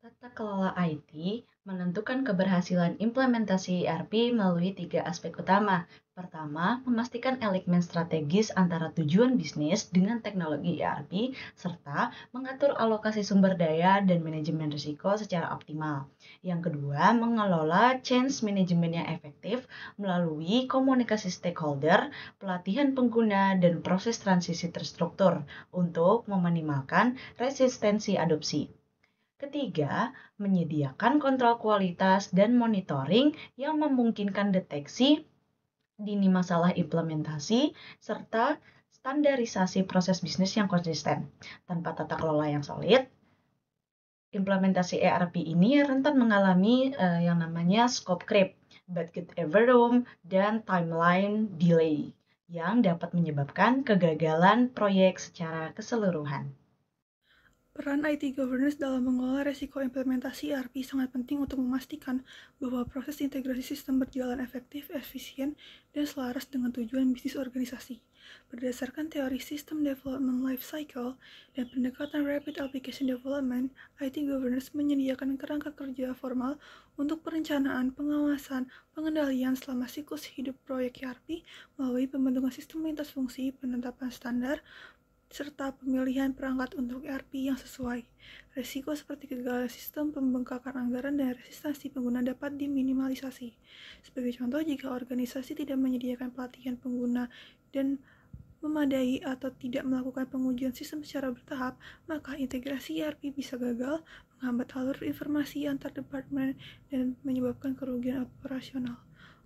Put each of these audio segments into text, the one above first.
Tata kelola IT menentukan keberhasilan implementasi ERP melalui tiga aspek utama. Pertama, memastikan elemen strategis antara tujuan bisnis dengan teknologi ERP, serta mengatur alokasi sumber daya dan manajemen risiko secara optimal. Yang kedua, mengelola change management yang efektif melalui komunikasi stakeholder, pelatihan pengguna, dan proses transisi terstruktur untuk meminimalkan resistensi adopsi. Ketiga, menyediakan kontrol kualitas dan monitoring yang memungkinkan deteksi dini masalah implementasi serta standarisasi proses bisnis yang konsisten. Tanpa tata kelola yang solid, implementasi ERP ini rentan mengalami yang namanya scope creep, budget overrun, dan timeline delay yang dapat menyebabkan kegagalan proyek secara keseluruhan. Peran IT Governance dalam mengelola resiko implementasi ERP sangat penting untuk memastikan bahwa proses integrasi sistem berjalan efektif, efisien, dan selaras dengan tujuan bisnis organisasi. Berdasarkan teori System Development Life Cycle dan pendekatan Rapid Application Development, IT Governance menyediakan kerangka kerja formal untuk perencanaan, pengawasan, pengendalian selama siklus hidup proyek ERP melalui pembentukan sistem lintas fungsi, penetapan standar, serta pemilihan perangkat untuk ERP yang sesuai. Risiko seperti kegagalan sistem, pembengkakan anggaran, dan resistensi pengguna dapat diminimalisasi. Sebagai contoh, jika organisasi tidak menyediakan pelatihan pengguna dan memadai atau tidak melakukan pengujian sistem secara bertahap, maka integrasi ERP bisa gagal, menghambat alur informasi antar departemen, dan menyebabkan kerugian operasional.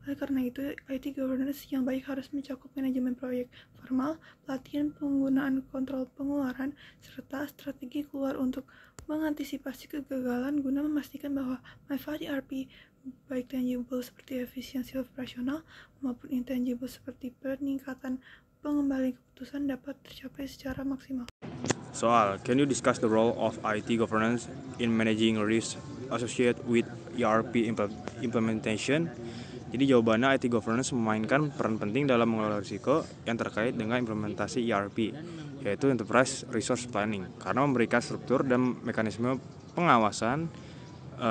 Oleh karena itu, IT governance yang baik harus mencakup manajemen proyek formal, pelatihan penggunaan kontrol pengeluaran, serta strategi keluar untuk mengantisipasi kegagalan guna memastikan bahwa manfaat ERP baik tangible seperti efisiensi operasional maupun intangible seperti peningkatan pengembalian keputusan dapat tercapai secara maksimal. Soal, can you discuss the role of IT governance in managing risk associated with ERP implementation? Jadi jawabannya, IT governance memainkan peran penting dalam mengelola risiko yang terkait dengan implementasi ERP, yaitu Enterprise Resource Planning, karena memberikan struktur dan mekanisme pengawasan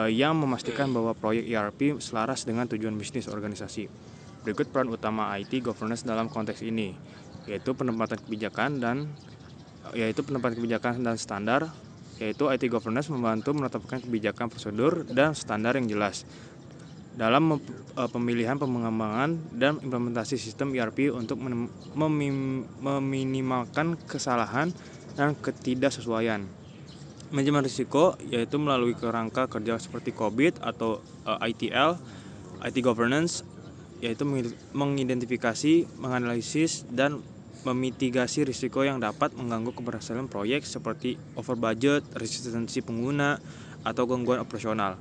yang memastikan bahwa proyek ERP selaras dengan tujuan bisnis organisasi. Berikut peran utama IT governance dalam konteks ini, yaitu penempatan kebijakan dan standar, yaitu IT governance membantu menetapkan kebijakan, prosedur, dan standar yang jelas dalam pemilihan, pengembangan, dan implementasi sistem ERP untuk meminimalkan kesalahan dan ketidaksesuaian. Manajemen risiko, yaitu melalui kerangka kerja seperti COBIT atau ITL. IT governance, yaitu mengidentifikasi, menganalisis, dan memitigasi risiko yang dapat mengganggu keberhasilan proyek seperti over budget, resistensi pengguna, atau gangguan operasional.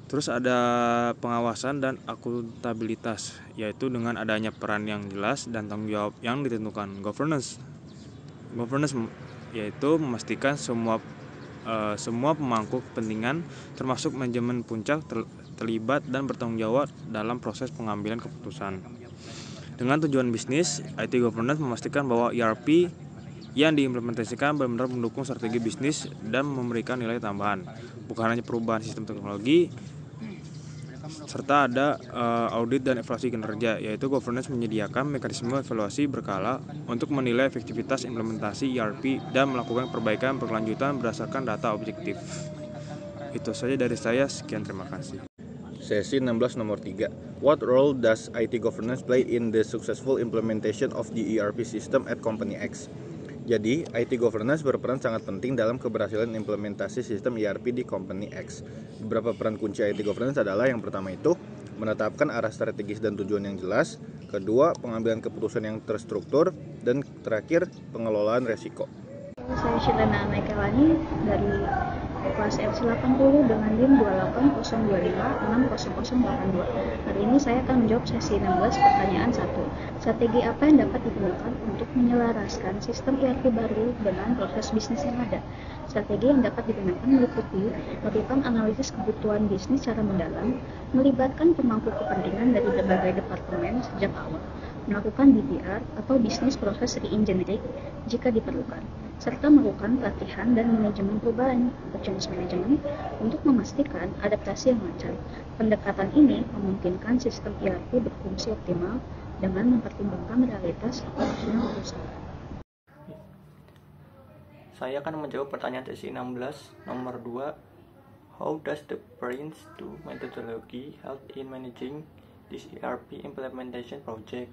Terus ada pengawasan dan akuntabilitas, yaitu dengan adanya peran yang jelas dan tanggung jawab yang ditentukan. Governance yaitu memastikan semua pemangku kepentingan termasuk manajemen puncak terlibat dan bertanggung jawab dalam proses pengambilan keputusan. Dengan tujuan bisnis, IT governance memastikan bahwa ERP yang diimplementasikan benar-benar mendukung strategi bisnis dan memberikan nilai tambahan, bukan hanya perubahan sistem teknologi. Serta ada audit dan evaluasi kinerja, yaitu governance menyediakan mekanisme evaluasi berkala untuk menilai efektivitas implementasi ERP dan melakukan perbaikan berkelanjutan berdasarkan data objektif. Itu saja dari saya, sekian, terima kasih. Sesi 16 nomor 3. What role does IT governance play in the successful implementation of the ERP system at Company X? Jadi, IT governance berperan sangat penting dalam keberhasilan implementasi sistem ERP di Company X. Beberapa peran kunci IT governance adalah yang pertama itu menetapkan arah strategis dan tujuan yang jelas, kedua pengambilan keputusan yang terstruktur, dan terakhir pengelolaan resiko. Saya Shilena Maikelani dari kelas MC 80 dengan NIM 28025600082. Hari ini saya akan menjawab sesi 16 pertanyaan 1. Strategi apa yang dapat digunakan untuk menyelaraskan sistem ERP baru dengan proses bisnis yang ada? Strategi yang dapat digunakan meliputi melakukan analisis kebutuhan bisnis secara mendalam, melibatkan pemangku kepentingan dari berbagai departemen sejak awal, melakukan BPR atau Business Process Reengineering jika diperlukan. serta melakukan pelatihan dan manajemen perubahan (change management) untuk memastikan adaptasi yang lancar. Pendekatan ini memungkinkan sistem ERP berfungsi optimal dengan mempertimbangkan realitas operasional perusahaan. Saya akan menjawab pertanyaan sesi 16 nomor 2. How does the PRINCE2 methodology help in managing this ERP implementation project?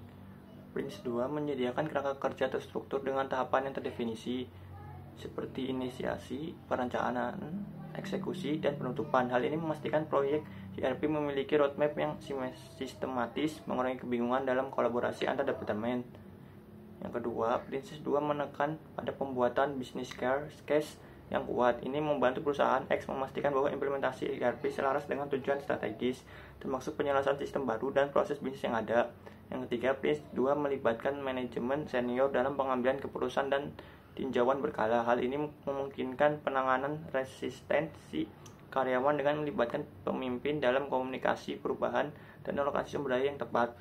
PRINCE2 menyediakan kerangka kerja terstruktur dengan tahapan yang terdefinisi, seperti inisiasi, perencanaan, eksekusi, dan penutupan. Hal ini memastikan proyek ERP memiliki roadmap yang sistematis, mengurangi kebingungan dalam kolaborasi antar departemen. Yang kedua, PRINCE2 menekan pada pembuatan business case yang kuat. Ini membantu perusahaan X memastikan bahwa implementasi ERP selaras dengan tujuan strategis, termasuk penyelesaian sistem baru dan proses bisnis yang ada. Yang ketiga, PRINCE2 melibatkan manajemen senior dalam pengambilan keputusan dan tinjauan berkala. Hal ini memungkinkan penanganan resistensi karyawan dengan melibatkan pemimpin dalam komunikasi perubahan dan alokasi sumber daya yang tepat.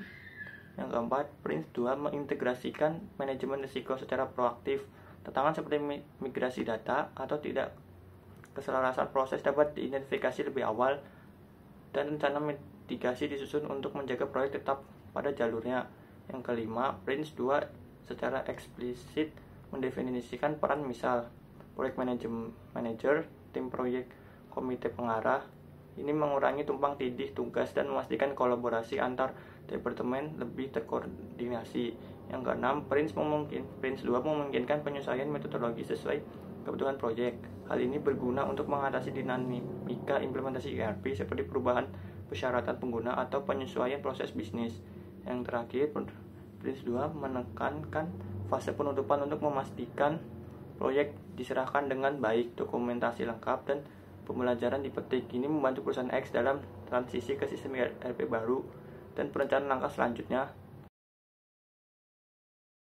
Yang keempat, PRINCE2 mengintegrasikan manajemen risiko secara proaktif. Tantangan seperti migrasi data atau tidak keselarasan proses dapat diidentifikasi lebih awal dan rencana mitigasi disusun untuk menjaga proyek tetap pada jalurnya. Yang kelima, PRINCE2 secara eksplisit mendefinisikan peran, misal proyek manager, tim proyek, komite pengarah. Ini mengurangi tumpang tindih tugas dan memastikan kolaborasi antar departemen lebih terkoordinasi. Yang keenam, PRINCE2 memungkinkan penyesuaian metodologi sesuai kebutuhan proyek. Hal ini berguna untuk mengatasi dinamika implementasi ERP seperti perubahan persyaratan pengguna atau penyesuaian proses bisnis. Yang terakhir, PRINCE2 menekankan fase penutupan untuk memastikan proyek diserahkan dengan baik, dokumentasi lengkap, dan pembelajaran dipetik. Ini membantu perusahaan X dalam transisi ke sistem ERP baru dan perencanaan langkah selanjutnya